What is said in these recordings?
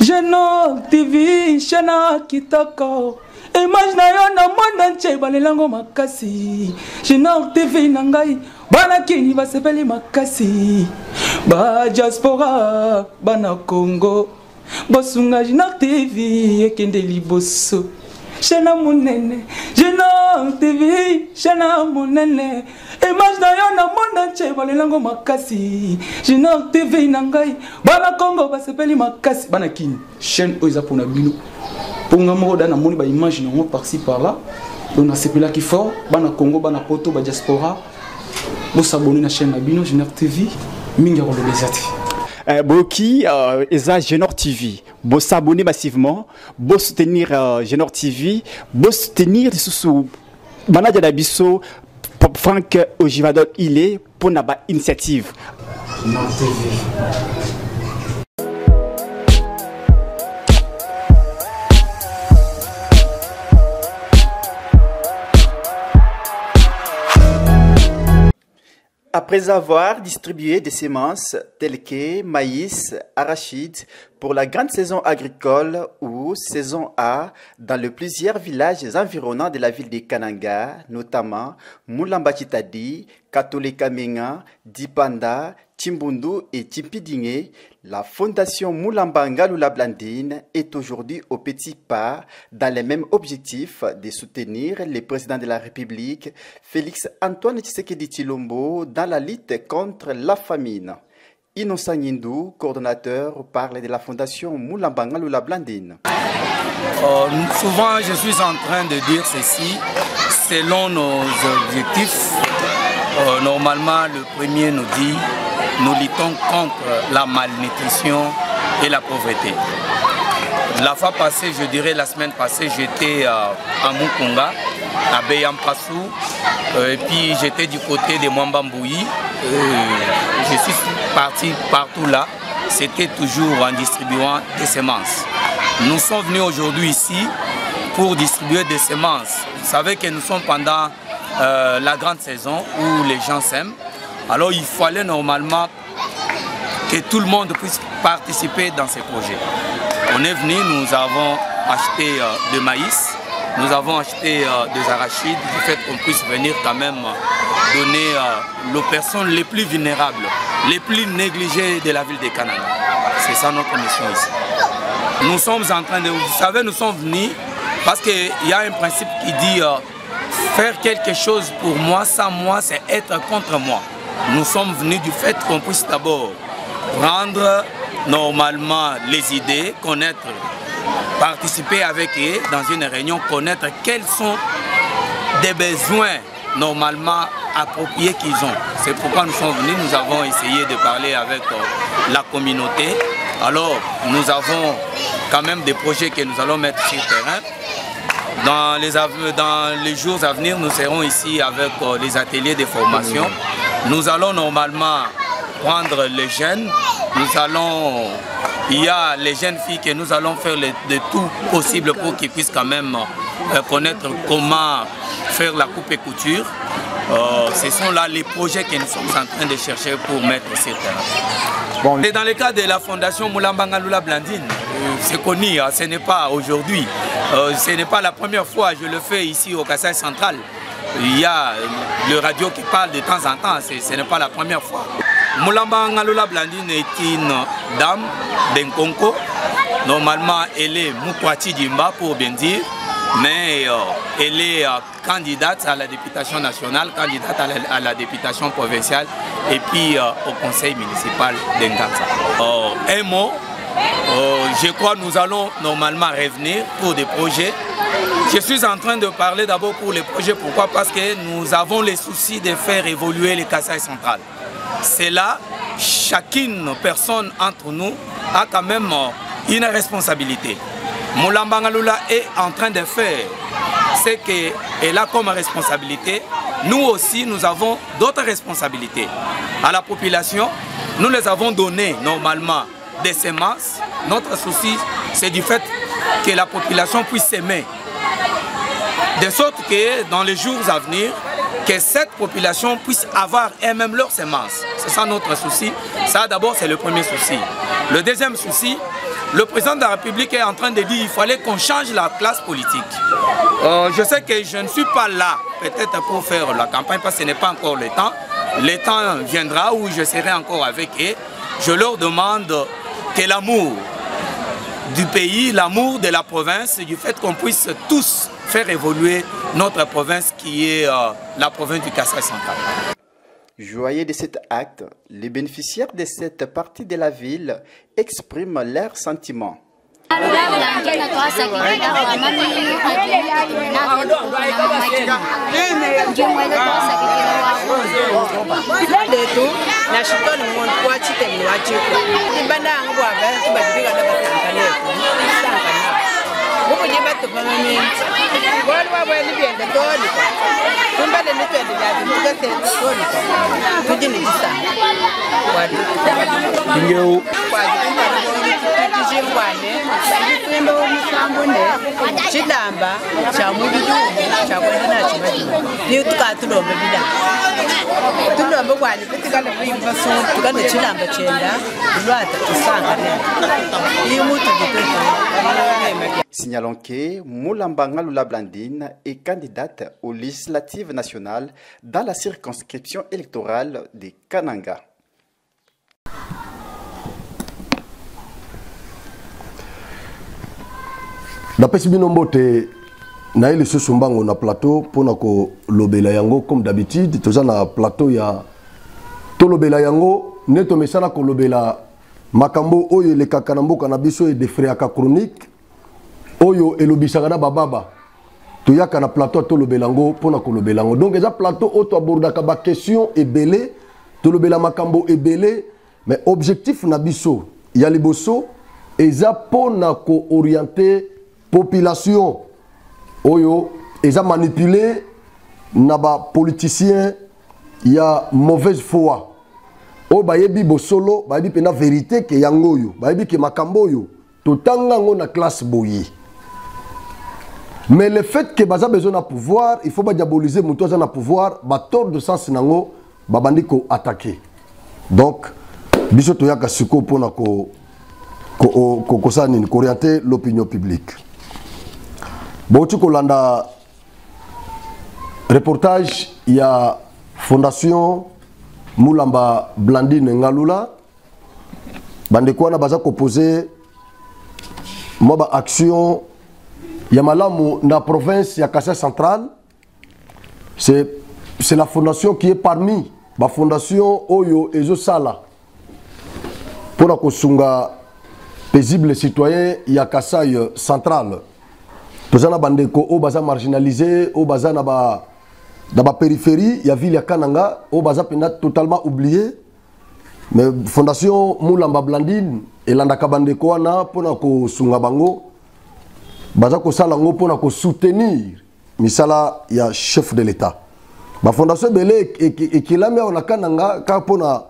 Genok TV, Shana Kitoko. Imagine yo na monde entier balelango makasi. Genok TV nangai, bana kini basepeli makasi. Ba diaspora, bana Congo. Bosunga Genok TV, ekende liboso. Shana munene, Genok TV, Shana munene. Imagine yo na monde entier balelango makasi. Genok TV nangai, bana Congo basepeli makasi. Bana kini, chaîne oiza pona bino. Pour nous dans moni ba image non par-ci par-là. On a sepela qui fort, bana Congo, bana Poto, ba diaspora. Vous s'abonner na chaîne Bino Genok TV, mingi ko lezati. Boki eza Genok TV. Vous s'abonner massivement, vous soutenir Genok TV, vous soutenir sous Banadia Dabiso Franck Ojivadol il est pour naba initiative. Genok TV. Après avoir distribué des semences telles que maïs, arachide pour la grande saison agricole ou saison A dans les plusieurs villages environnants de la ville de Kananga, notamment Mulambachitadi, Katolekamenga, Dipanda, Timbundu et Timpidingé, la fondation Mulamba Ngalula Blandine est aujourd'hui au petit pas dans les mêmes objectifs de soutenir le président de la République, Félix Antoine Tshisekedi Tshilombo, dans la lutte contre la famine. Innocent Nindou, coordonnateur, parle de la fondation Mulamba Ngalula Blandine. Souvent, je suis en train de dire ceci, selon nos objectifs. Normalement, le premier nous dit nous luttons contre la malnutrition et la pauvreté. La fois passée, je dirais la semaine passée, j'étais à Mukunga, à Beyampassou, et puis j'étais du côté de Mwambambouyi. Je suis parti partout là, c'était toujours en distribuant des semences. Nous sommes venus aujourd'hui ici pour distribuer des semences. Vous savez que nous sommes pendant la grande saison où les gens s'aiment. Alors il fallait normalement que tout le monde puisse participer dans ces projets. On est venu, nous avons acheté du maïs, nous avons acheté des arachides, du fait qu'on puisse venir quand même donner aux personnes les plus vulnérables, les plus négligées de la ville de Kananga. C'est ça notre mission ici. Nous sommes en train de, vous savez, nous sommes venus parce qu'il y a un principe qui dit faire quelque chose pour moi, sans moi, c'est être contre moi. Nous sommes venus du fait qu'on puisse d'abord prendre normalement les idées, connaître, participer avec eux dans une réunion, connaître quels sont des besoins normalement appropriés qu'ils ont. C'est pourquoi nous sommes venus, nous avons essayé de parler avec la communauté. Alors nous avons quand même des projets que nous allons mettre sur le terrain. Dans les jours à venir, nous serons ici avec les ateliers de formation. Nous allons normalement prendre les jeunes. Il y a les jeunes filles que nous allons faire de tout possible pour qu'ils puissent quand même connaître comment faire la coupe et couture. Ce sont là les projets que nous sommes en train de chercher pour mettre sur le terrain. Bon. Et dans le cas de la fondation Mulamba Ngalula Blandine, c'est connu, ce n'est pas aujourd'hui, ce n'est pas la première fois, je le fais ici au Kasaï central. Il y a le radio qui parle de temps en temps, ce n'est pas la première fois. Mulamba Ngalula Blandine est une dame d'Nkonko. Normalement, elle est Mukwati Dimba pour bien dire, mais elle est candidate à la députation nationale, candidate à la députation provinciale et puis au conseil municipal d'Nganza. Un mot, je crois que nous allons normalement revenir pour des projets. Je suis en train de parler d'abord pour les projets. Pourquoi? Parce que nous avons les soucis de faire évoluer les Kasaï centrales. C'est là, chacune personne entre nous a quand même une responsabilité. Mulamba Ngalula est en train de faire ce qu'elle a comme responsabilité. Nous aussi, nous avons d'autres responsabilités. À la population, nous les avons donné normalement des semences. Notre souci, c'est du fait que la population puisse s'aimer. De sorte que dans les jours à venir, que cette population puisse avoir elle-même leurs semences. C'est ça notre souci. Ça d'abord c'est le premier souci. Le deuxième souci, le président de la République est en train de dire qu'il fallait qu'on change la classe politique. Je sais que je ne suis pas là, peut-être pour faire la campagne, parce que ce n'est pas encore le temps. Le temps viendra où je serai encore avec eux. Je leur demande que l'amour du pays, l'amour de la province, du fait qu'on puisse tous faire évoluer notre province qui est la province du Kasaï central. Joyeux de cet acte, les bénéficiaires de cette partie de la ville expriment leurs sentiments. Signalons que Moulamba Ngaloula Blandine est candidate aux législatives nationales dans la circonscription électorale de Kananga. Napesi bino mbote na ile so sumbango na plateau pona ko lobela yango comme d'habitude toza na plateau ya to lobela yango neto mesana ko lobela makambo oyo le kakana mboka na biso e de frère chronique oyo elobisaka na bababa to yaka na plateau to lobela yango pona ko lobela yango donc eza plateau auto abordaka ba question ebele to lobela makambo ebele mais objectif na biso ya liboso eza pona ko orienter population oyo eza manipulé na ba politicien ya mauvaise foi o bayebi bosolo bayebi pena vérité ke yango yo bayebi ke makambo yo totanga ngo na classe boye mais le fait que baza besoin na pouvoir il faut ba diaboliser muto za na pouvoir ba tort de sens nango ba bandiko attaquer donc biso to yaka siko pona ko orienter l'opinion publique. Bon, tu kolanda reportage il y a Fondation Moulamba Blandine Ngaloula bandeko na baza proposer moba action ya malamu na province ya Kasaï central. C'est la fondation qui est parmi ba fondation oyo ezo sala pour la kosunga paisible citoyen ya Kasaï central. Tous les bandeko au baza marginalisé, au baza na ba périphérie, il y a ville ya Kananga, au baza pena totalement oublié. Mais fondation Moulamba Blandine et landaka bandeko wana pona ko sunga bango baza ko sala ngo pona ko soutenir misala ya chef de l'état. Ba fondation belé et qui la met na Kananga ka pona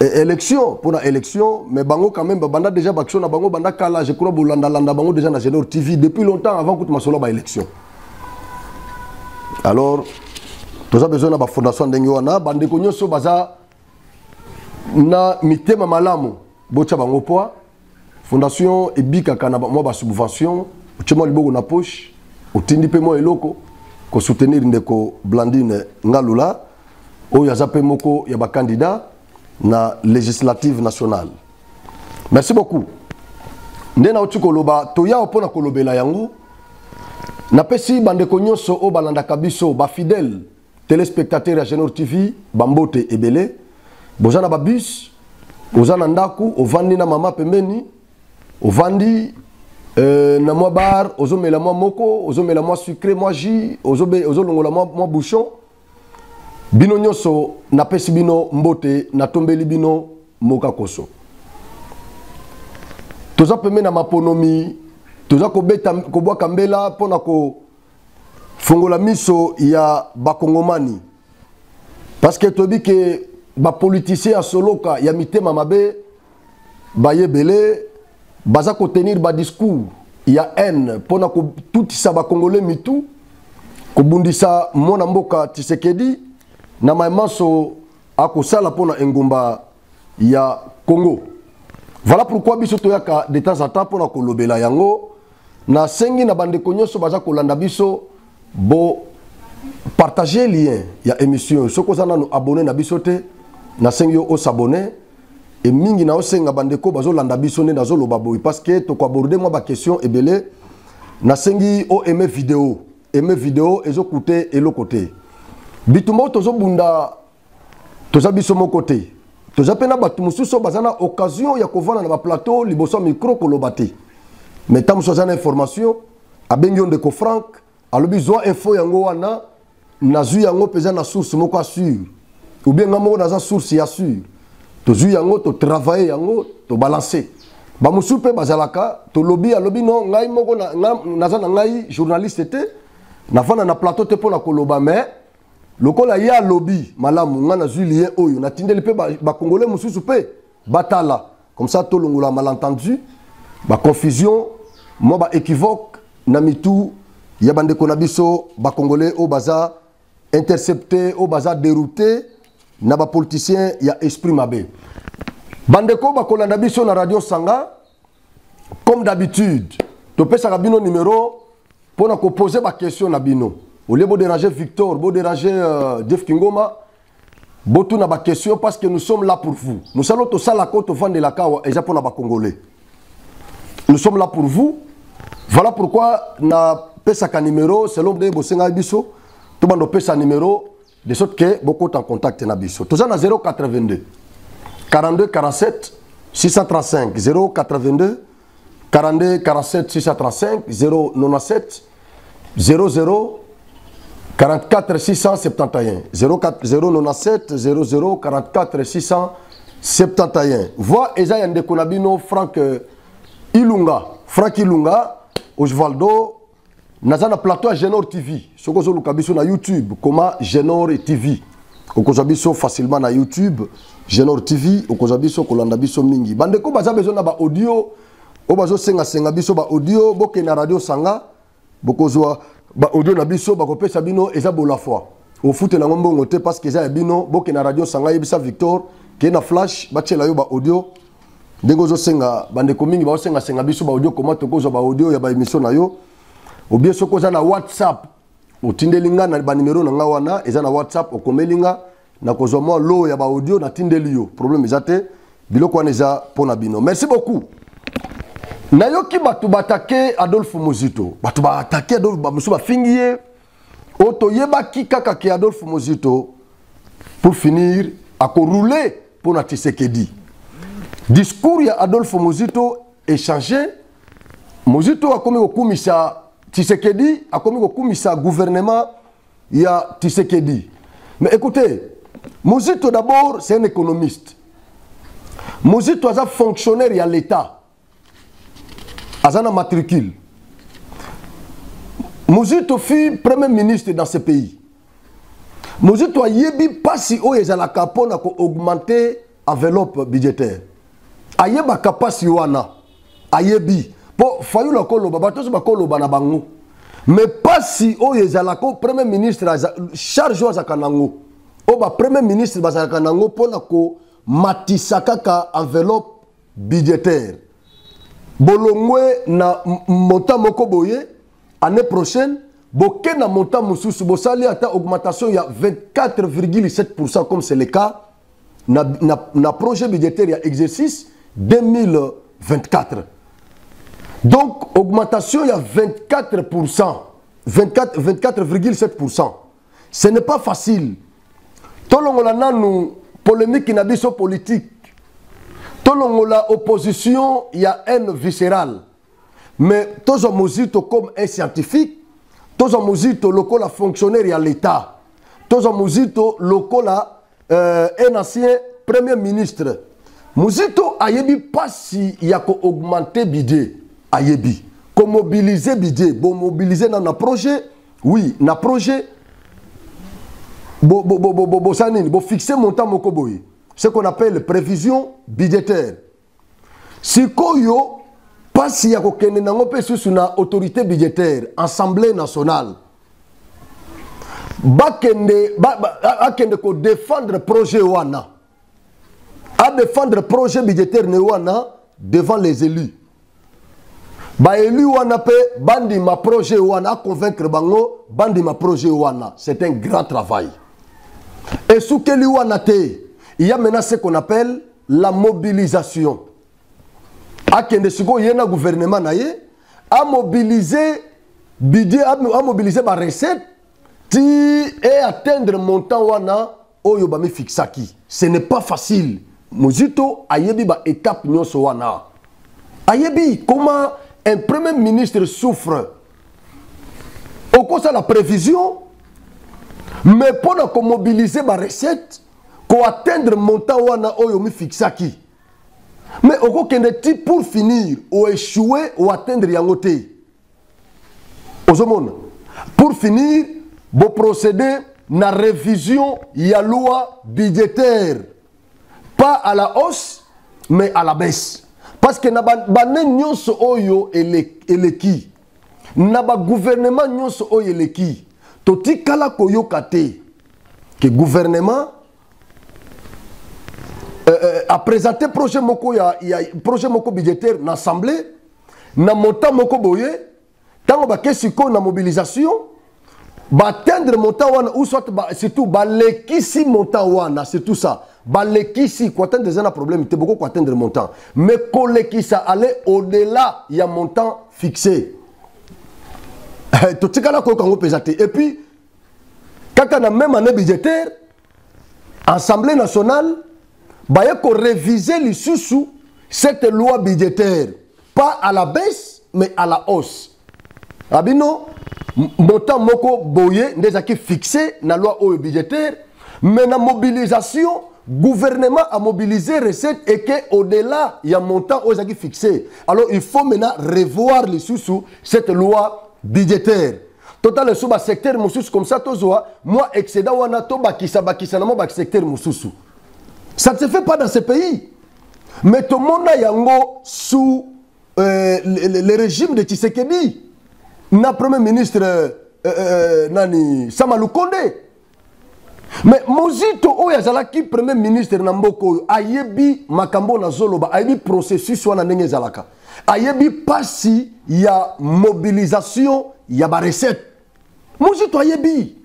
élection pour la élection mais bango quand même banda déjà action na bango banda kala je crois bolanda landa bango déjà na Génor TV depuis longtemps avant que tu masolo ba élection. Alors tous a besoin na ba fondation ndenge wana bande ko nyoso baza na mitema malamu bocha bango poa fondation ebika kana mo ba subvention uchemo liboko na poche utindi pe mo eloko ko soutenir ndeko Blandine Ngaloula o ya zape moko ya ba candidat na législative nationale. Merci beaucoup. Ndena otuko loba toya opona kolobela yango na pesi bandeko nyonso o balanda kabiso ba fidèle téléspectateurs ya Génor TV bambote ebele bozana ba bus ozana ndaku ovandi na mama pembeni ovandi na mwa bar ozomela mwa moko ozomela mwa sucré mwa jus ozolongola mwa bouchon bino nyonso na pesi bino mbote na tombeli bino moka koso toza peme na maponomi toza kobeta kobwa kambela pona ko fongola miso ya bakongomani parce que tobi ke ba politicien a soloka ya mitema mabe bayebele baza ko tenir ba discours ya haine pona ko tutisa ba congolais mitu ko bundisa mona mboka Tshisekedi na maimanso akosala pona engumba ya Congo. Voilà pourquoi biso toyaka de temps en temps pour na kolobela yango na sengi na bande konyoso baza kolanda biso bo partager lien ya émission soko za na abonner na biso te na sengi yo s'abonner et mingi na osenga bande ko bazo landa biso ne nazo loba boy parce que to ko aborder moi ba question ebele na sengi o aimer vidéo ezo coûter et le côté bitumo tozo bunda toza biso mon côté toza pena batu mususo bazana occasion ya kovana na ba plateau liboso micro kolobate mais tam so zana information abengi ndeko Frank alobi zo info yango wana nazu yango peza na source moko assure ou bien ngamo na za source ya assure tozu yango to travailler yango to balancer ba musupe bazalaka to lobby alobi non ngai moko na za na ngai journaliste te na fana na plateau te pona koloba mais lokola ya lobby malamu nga na lien oyo na tindeli pe ba congolais mususu pe batala comme ça to longola malentendu ba confusion mo ba équivoque na mitu ya bande ko na biso ba congolais au baza intercepté au baza dérouté na ba politicien ya esprit mabe bande ko ba kolanda biso na radio Sanga comme d'habitude to pesa bino numéro pour nous poser ma question na bino au lieu de déranger Victor de déranger Jeff Kingoma botu na ba question parce que nous sommes là pour vous nous allons tout ça la côte au vent de la kawa et pour na ba congolais nous sommes là pour vous voilà pourquoi na pesa ka numéro selon de bosenga biso to bando pesa numéro de sorte que beaucoup en contact na biso tout ça na 082 42 47 635 082 42 47 635 097 00 44 671 097 00 44 671 voix eza ya ndeko na bino Frank Ilunga Osvaldo nazana plateau à Genor TV soko zo lukabiso na YouTube comment Genor TV okozabiso facilement na YouTube Genor TV okozabiso kolanda biso mingi bandeko baza besoin na ba audio o bazo senga biso ba audio boke na radio Sanga bokozwa ba audio na biso bakopesa bino eza bola foi au foot na ngombongo te parce que eza bino boke na radio Sanga yebisa Victor ke na flash bachela yo ba audio ndenge zo senga bandeko mingi ba senga biso ba audio comment tokozwa ba audio ya ba émission na yo ou bien soko za na WhatsApp otindelinga na ba numéro na nga wana eza na WhatsApp okomelinga na kozwa mo lo ya ba audio na tindeli yo problème ezate biloko wana eza pona bino merci beaucoup. Nayoki batu batake Adolphe Muzito batu batake Adolphe bamusu bafingiye oto yebaki kaka ke Adolphe Muzito pour finir akorouler pour na Tshisekedi discours ya Adolphe Muzito échangé Muzito akomi kokumisa Tshisekedi akomi kokumisa gouvernement ya Tshisekedi mais écoutez Muzito d'abord c'est un économiste Muzito est un fonctionnaire ya l'État Azana matricule. Muzito fut premier ministre dans ce pays. Muzito a yebi pasi o ezala kapona ko augmenter enveloppe budgétaire. Ayeba kapasi wana. Ayebi po fayu la kolo babato ba kolo bana bango. Mais pasi o ezala ko premier ministre charge wa zakanango. O ba premier ministre bazakanango pona ko matisaka ka enveloppe budgétaire. Bolongwe na montant moko boye année prochaine boke na montant mususu bosali ata augmentation ya 24,7% comme c'est le cas na projet budgétaire ya exercice 2024 donc augmentation ya 24% 24,7% ce n'est pas facile tolongola nanu polémique na biso politique la opposition, il y a haine viscérale. Mais tous les Muzito comme un scientifique, tous les Muzito local fonctionnaire à l'État, tous les Muzito local un ancien premier ministre. Muzito ayebi pas si il y a augmenter budget ayebi, qu'on mobiliser budget, bon mobiliser dans un projet, oui, dans projet, bo fixer montant moko boy. Ce qu'on appelle prévision budgétaire. Si koyo pas si ya kokende nango pe sous na autorité budgétaire, assemblée nationale. Akende ko défendre projet wana. A défendre projet budgétaire ne wana devant les élus. Ba élu wana pe bandi ma projet wana convaincre bango bandi ma projet wana. C'est un grand travail. Et sous quel wana te, il y a maintenant ce qu'on appelle la mobilisation. A kende siko yena gouvernement na ye a mobiliser budget, a mobiliser ba recette et atteindre montant wana oyo ba mi fixaki. Ce n'est pas facile. Mozito ayebi ba étape nyonso wana. Ayebi comment un premier ministre souffre. Au cause de la prévision, mais pour mobiliser ma recette, pour atteindre montant wana oyo mi fixaki. Mais au cas pour finir, ou échouer, ou atteindre yangote. Pour finir, vous procédez na révision ya loi budgétaire. Pas à la hausse, mais à la baisse. Parce que na bané nyonso oyo eleki. Na ba gouvernement nyonso oyo eleki. Toti kala koyoka te. Que gouvernement a présenté projet moko projet moko budgétaire na assemblée na montant moko boye tango ba kesiko na mobilisation ba atteindre montant wana ou soit surtout ba lekisi montant wana c'est tout ça ba lekisi ko atteindre un problème te beaucoup ko atteindre montant mais ko lekisa aller au-delà il y a montant fixé to tikala ko kango pesaté et puis kaka na même année budgétaire assemblée nationale bah, il faut réviser les sous cette loi budgétaire. Pas à la baisse, mais à la hausse. Abino, montant moko boye, déjà qui fixé dans la loi budgétaire, mais la mobilisation, gouvernement a mobilisé recettes et qu'au-delà, il y a un montant qui fixé. Alors il faut maintenant revoir les sous cette loi budgétaire. Total le sous secteur moussous comme ça, moi excédent wana to bakisa namo bak secteur moussous. Ça ne se fait pas dans ce pays. Mais tout le monde a yango sous le régime de Tshisekedi. Na premier ministre Nani Samalou Kondé. Mais Mozito Oyazalaki premier ministre Namboko ayebi makambo na zoloba ayebi processus wana ndenge zalaka. Ayebi pasi ya mobilisation ya ba recette. Mozito ayebi.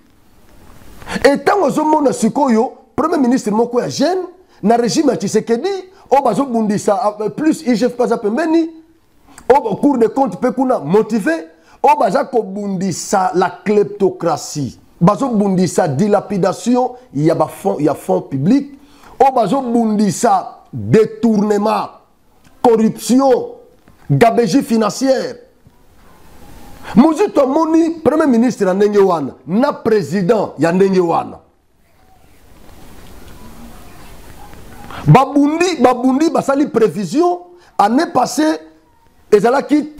Et tant que zomona sikoyo premier ministre moko ya jeune na régime ya Tshisekedi o bazo bundisa plus IGF pas pembeni au cours de compte pe kuna motivé o baza ko bundisa la kleptocratie bazo bundisa dilapidation il y a fonds publics o bazo bundisa détournement corruption gabegie financière Mozito moni premier ministre ya ndenge wana na président ya ndenge wana Babundi, basali prévision, année passée, ils ont quitté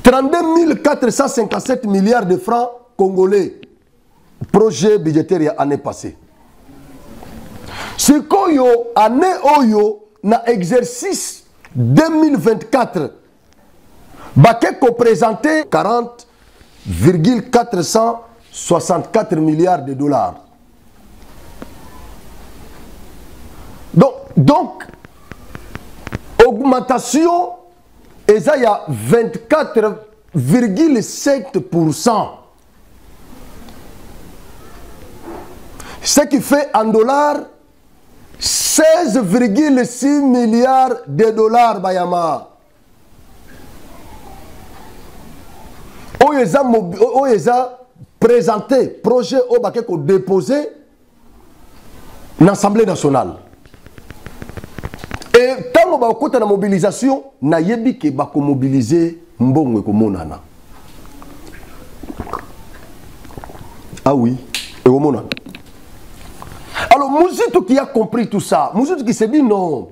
32 457 milliards de francs congolais. Projet budgétaire année passée. Ce qu'on année oyo, na exercice 2024, Bakeko présenté 40,464 milliards de dollars. Donc, augmentation, et ça, il y a 24,7%. Ce qui fait en dollars 16,6 milliards de dollars, Bayama. Oyeza présenté, projet Obakeko déposé dans l'Assemblée nationale. Et tant que vous avez la mobilisation, na yebi ke bako mobiliser mbongo ko monana. Ah oui, et au monana. Alors Mozito qui a compris tout ça, Mozito qui s'est dit non.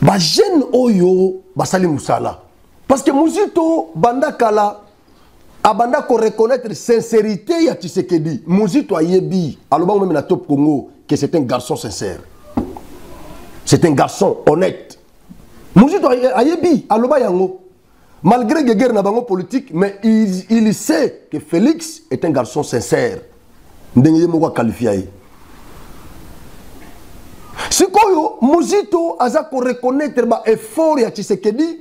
Ba jeune oyo basali musala. Parce que Mozito banda kala abanda ko reconnaître sincérité ya Tshisekedi. Mozito ayebi, alors même na top Congo que c'est un garçon sincère. C'est un garçon honnête. Mozito ayebi aloba yango. Malgré les guerres na bango politique, mais il sait que Félix est un garçon sincère. Ndenge moko qualifié. Sikoyo, Muzito aza ko reconnaître ba effort ya Tshisekedi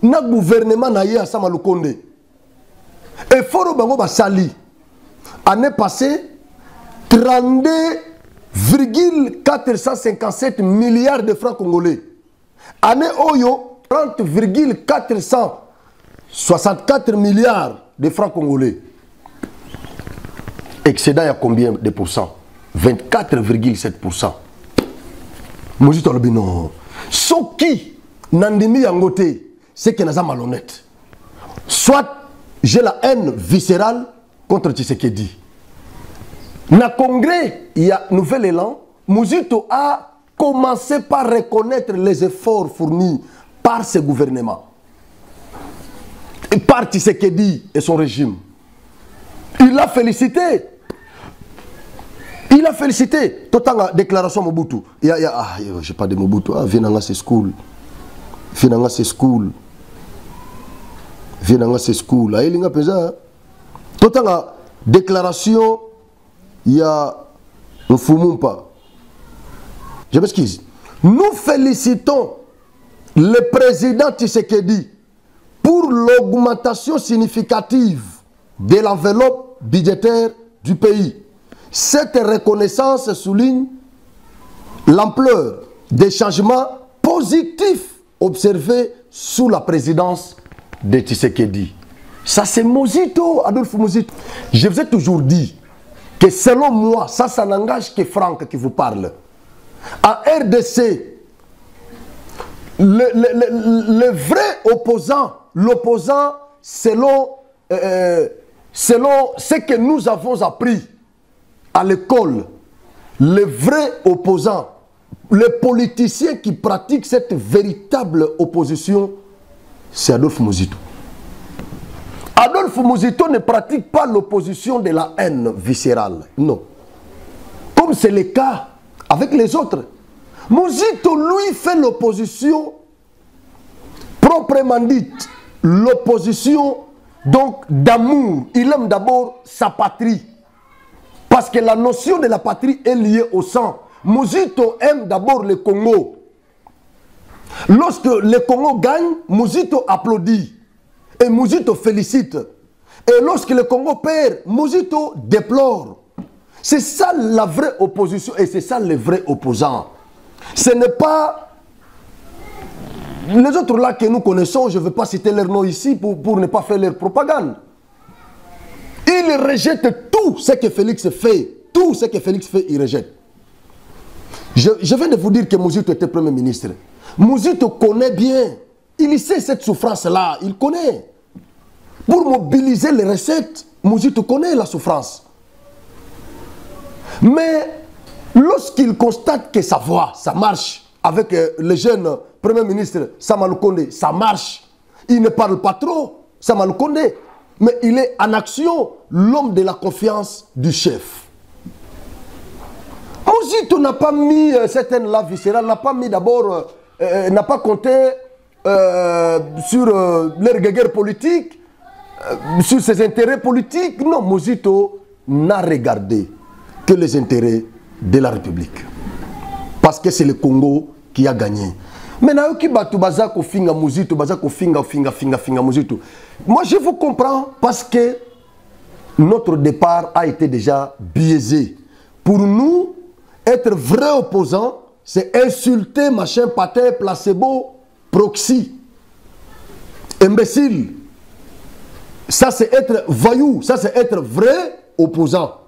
na gouvernement na ye Sama Lukonde. Effort bango ba sali. Année passée, 32,457 milliards de francs congolais. Année Oyo, 30,464 milliards de francs congolais. Excédent à combien de pourcents? 24,7%. Mozito alobi non. Soki nandimi yangote, c'est que naza malhonnête. Soit j'ai la haine viscérale contre Tshisekedi. Na congrès, il y a nouvel élan. Mozito a commencé par reconnaître les efforts fournis par ce gouvernement. Et par Tshisekedi et son régime. Il a félicité. Il a félicité. Tout en déclaration Mobutu. Je n'ai pas de Mobutu. Viens c'est school. Viens c'est school. Viens c'est school. Il y a tout en déclaration, il y a un Fumumpa. Je m'excuse. Nous félicitons le président Tshisekedi pour l'augmentation significative de l'enveloppe budgétaire du pays. Cette reconnaissance souligne l'ampleur des changements positifs observés sous la présidence de Tshisekedi. Ça c'est Mozito, Adolphe Mozito. Je vous ai toujours dit que selon moi, ça n'engage que Franck qui vous parle. En RDC, le vrai opposant, l'opposant selon ce que nous avons appris à l'école, le vrai opposant, le politicien qui pratique cette véritable opposition, c'est Adolphe Mozito. Adolphe Mozito ne pratique pas l'opposition de la haine viscérale, non. Comme c'est le cas avec les autres. Mozito, lui, fait l'opposition proprement dite, l'opposition donc d'amour. Il aime d'abord sa patrie. Parce que la notion de la patrie est liée au sang. Mozito aime d'abord le Congo. Lorsque le Congo gagne, Mozito applaudit. Et Mozito félicite. Et lorsque le Congo perd, Mozito déplore. C'est ça la vraie opposition et c'est ça le vrai opposant. Ce n'est pas les autres là que nous connaissons, je ne vais pas citer leur nom ici pour ne pas faire leur propagande. Ils rejettent tout ce que Félix fait. Tout ce que Félix fait, il rejette. Je viens de vous dire que Mozito était Premier ministre. Mozito connaît bien. Il sait cette souffrance-là. Il connaît. Pour mobiliser les recettes, Mozito connaît la souffrance. Mais lorsqu'il constate que sa voix, ça marche, avec le jeune Premier ministre Sama Lukonde, ça marche. Il ne parle pas trop, Sama Lukonde. Mais il est en action, l'homme de la confiance du chef. Mozito n'a pas mis cette haine-là viscérale, n'a pas mis d'abord, n'a pas compté sur leur guerre politique, sur ses intérêts politiques. Non, Mozito n'a regardé que les intérêts de la République. Parce que c'est le Congo qui a gagné. Maintenant, qui batu bazako finga Mozito, bazako finga Mozito. Moi, je vous comprends parce que notre départ a été déjà biaisé. Pour nous, être vrai opposant, c'est insulter machin, patin, placebo, proxy, imbécile. Ça, c'est être voyou. Ça, c'est être vrai opposant.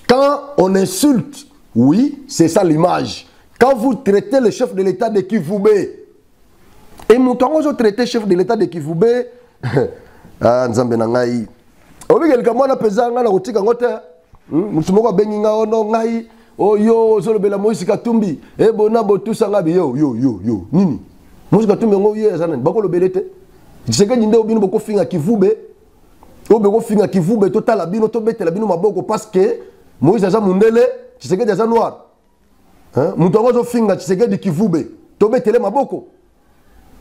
Quand on insulte, oui, c'est ça l'image. Quand vous traitez le chef de l'État de Kivoubé, et mon temps, vous traitez le chef de l'État de Kivoubé, ah, Nzambe nangai. Obi quelqu'un mona pesa ngala kotika ngote. Mutumoko bengi nga ono ngai. Oh yo, zolo bela Moïse Katumbi. E bona botusa ngabi yo. Nini? Moïse Katumbi ngo ye sana. Bakolo belete. Tseke ndinde obino boko finga Kivoubé. Obeko finga Kivoubé total bino to betela bino maboko parce que Moïse aza mundele, Tseke aza noir. Hein? Mutongo zo finga Tseke di Kivoubé. To betele maboko.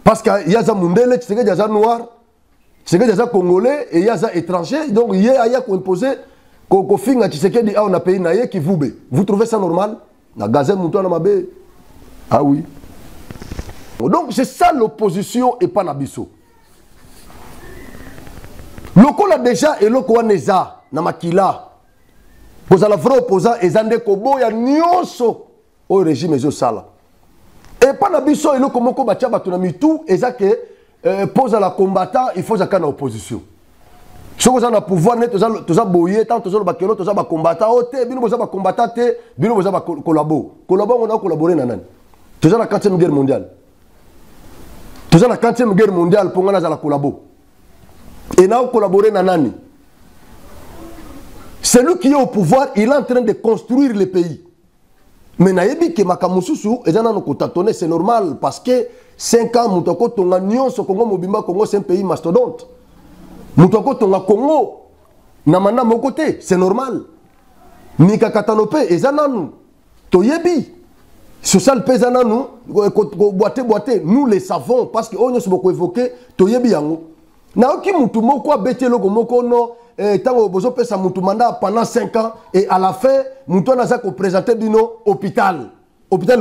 Parce que yaza mundele, Tseke aza noir. C'est que des Congolais et il y a des étrangers. Donc, il y a imposé qu'on finga Tshisekedi a un pays qui vous. Vous trouvez ça normal? La gazette Moutouana Mabé, Ah oui. Donc c'est ça l'opposition et pas Nabiso. Lokola déjà et lokola neza na makila. Poza la vrai opposant ezande kobo ya nyonso au régime ezo sala. Et pas Nabiso et lokola moko batia bato na mitu ezake pose à la combattant il faut zaka na opposition. Si vous avez le pouvoir, vous avez boyé, tant vous avez bakelo, vous avez combattant, bino vous avez combattant, bino vous avez collaboré. Collaboré, on a collaboré nanan. Vous avez la 4e guerre mondiale. Vous avez la 4e guerre mondiale pour la collaborer. Et nous avons collaboré nanani. Celui qui est au pouvoir, il est en train de construire le pays. Mais naebi ke makamususu ezana no kotatone, c'est normal parce que 5 ans mutoko tonga nyonso Congo mobimba Congo c'est un pays mastodonte. Mutoko tonga Congo na manda mon côté, c'est normal. Nika katanope ezananu toyebi social pezananu boite nous les savons parce que on se beaucoup évoqué toyebi yango. Na oki mutu moko abete logo moko no tango bozo pesa mutu manda pendant 5 ans et à la fin mutu na za ko présenter bino hôpital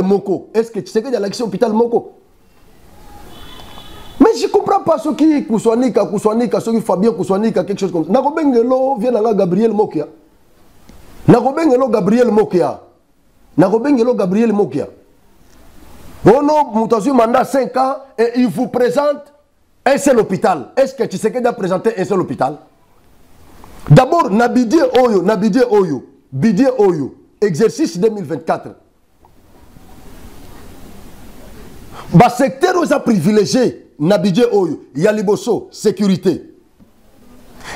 moko. Est-ce que tu sais que il y a l'accès hôpital moko? Mais je ne comprends pas ce qui Kouswanika, ce qui Fabien Kouswanika, quelque chose comme ça. Nakobengelo vient à Gabriel Mokia. Nakobengelo Gabriel Mokia. Oh non, Moutazu mandat 5 ans et il vous présente un seul hôpital. Est-ce que tu sais qu'il a présenté un seul hôpital? D'abord, Nabidie Oyo, exercice 2024. Bah, secteur où ça privilégié. Nabidje Oyo, Yaliboso, sécurité.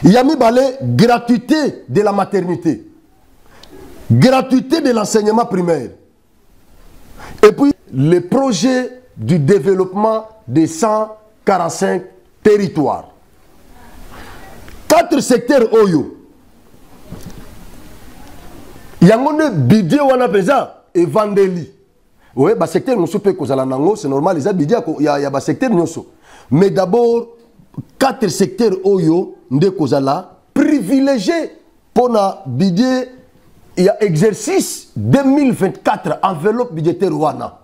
Yami Balé, gratuité de la maternité. Gratuité de l'enseignement primaire. Et puis, le projet du développement des 145 territoires. 4 secteurs Oyo. Yangone Bidje Wana Pesa et Vandeli. Oui, le secteur nous soupe c'est normal, il y a un secteur nous. Mais d'abord, 4 secteurs Oyo, nde kozala privilégiés pour na budget, il y a exercice 2024 enveloppe budgétaire wana.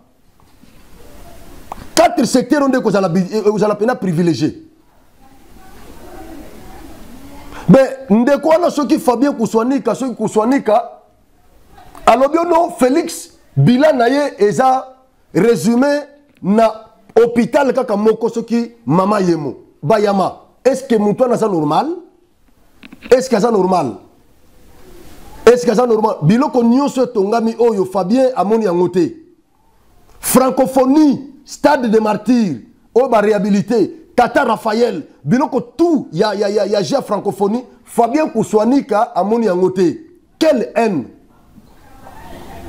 4 secteurs nde kozala pena privilégié. Mais nde kwana soki Fabien Kouswanika, soki Kouswanika, alors bien non Félix bilan naye eza résumé na hôpital kaka moko soki mama yemo bayama. Est-ce que moutoua ça normal? Est-ce que ça normal? Est-ce que ça normal? Biloko nyonso tongami oyo Fabien amoni yangote. Francophonie, stade de martyrs, oba réhabilité, Tata Raphaël, biloko tout ya j'ai francophonie, Fabien Kouswanika amoni yangote. Quelle haine!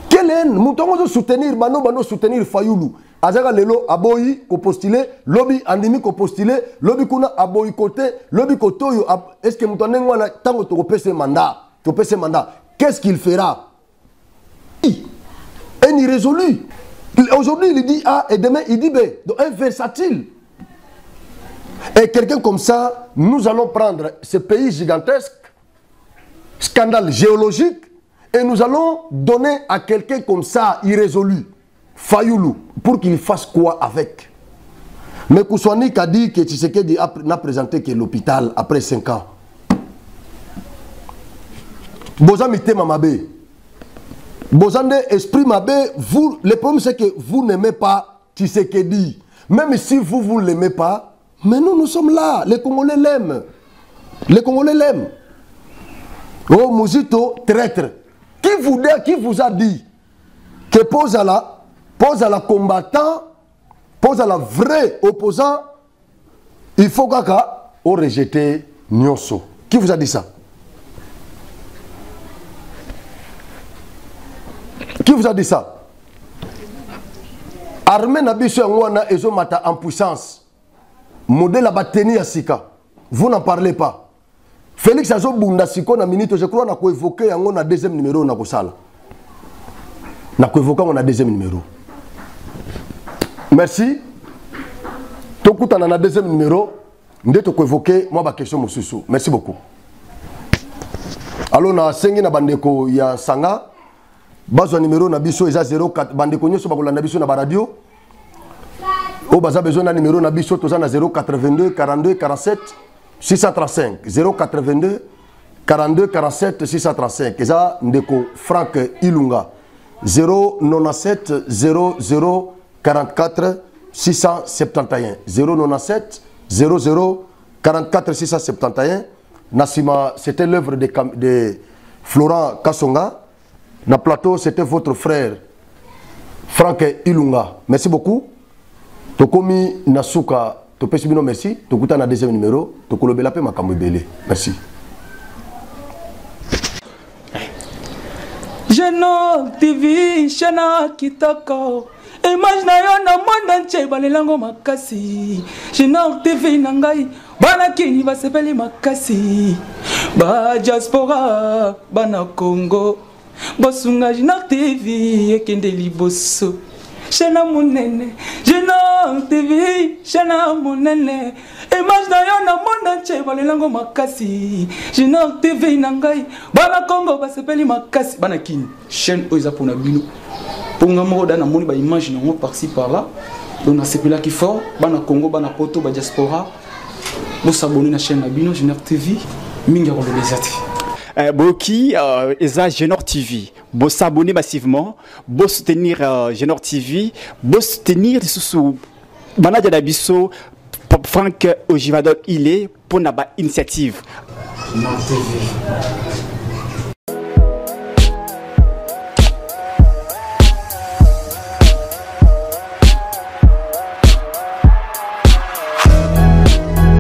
Quelle haine! Nous devons soutenir, bano soutenir Fayoulou. Azaka lelo aboyi ko postuler, lobby andimi ko postuler, lobby kuna aboyi côté, lobby kotoyo. Est-ce que moutoua n'engwana tango to pese mandat, qu'est-ce qu'il fera? Un irrésolu. Aujourd'hui il dit A et demain il dit B. Donc un versatile. Et quelqu'un comme ça, nous allons prendre ce pays gigantesque, scandale géologique. Et nous allons donner à quelqu'un comme ça, irrésolu, Fayoulou, pour qu'il fasse quoi avec? Mais Kouswanik a dit que Tshisekedi n'a présenté que l'hôpital après 5 ans. Bozan mité mamabé. Bozan de esprit mabé, vous, le problème c'est que vous n'aimez pas Tshisekedi. Même si vous ne l'aimez pas, mais nous sommes là. Les Congolais l'aiment. Oh, Mouzito, traître. Qui vous a dit que pose à la combattant, pose à la vraie opposant, il faut kaka au rejeter Nyonso? Qui vous a dit ça? Qui vous a dit ça? Armée Nabiso Yangwana et Zomata en puissance. Modèle à bateni à Sika. Vous n'en parlez pas. Félix Azobunda Siko na minute, je crois, qu'on a évoqué un deuxième numéro na Kosala. On a évoqué un deuxième numéro. Merci. Tout le temps, on a deuxième numéro. On a évoqué ma question. Merci beaucoup. Alors, on a 5 na bandeko ya Sanga. Bazo numéro na biso eza 04 bande konyo so bakola na biso na ba radio. O baza besoin na numéro na biso toza na 082 42 47 635 082 42 47 635 eza ndeko Frank Ilunga 097 00 44 671 097 00 44 671 Nassima, c'était l'œuvre de Florent Kassonga. Na plateau, c'était votre frère Frank Ilunga. Merci beaucoup. Tokomi Nasuka, Topesibino, merci. Tokuta na deuxième numéro. Tokolobelape Makamwebele. Merci. Geno TV, Shana Kitoko. Image na yo na monde entier balelango makasi. Geno TV nangai. Bana kini basepeli makasi. Ba diaspora, bana Congo. Bosunga Geno TV ekende liboso. Shana munene, Geno TV, Shana munene. Image na yo na monde entier balelango makasi. Geno TV nangai. Bana Congo basepeli makasi. Bana kini, chaîne oiza pona bino. Ponga mo dana moni ba image nango par-ci par-là. Donc na sepela ki fort, bana Congo, bana poto, ba diaspora. Vous s'abonnez à la chaîne Abino Genor TV. Minga Boki, Eza Genor TV. Vous s'abonner massivement. Vous soutenir Genor TV. Vous soutenir sous Manadia d'Abisso. Frank Ojivadol, il est pour une initiative. Genor TV.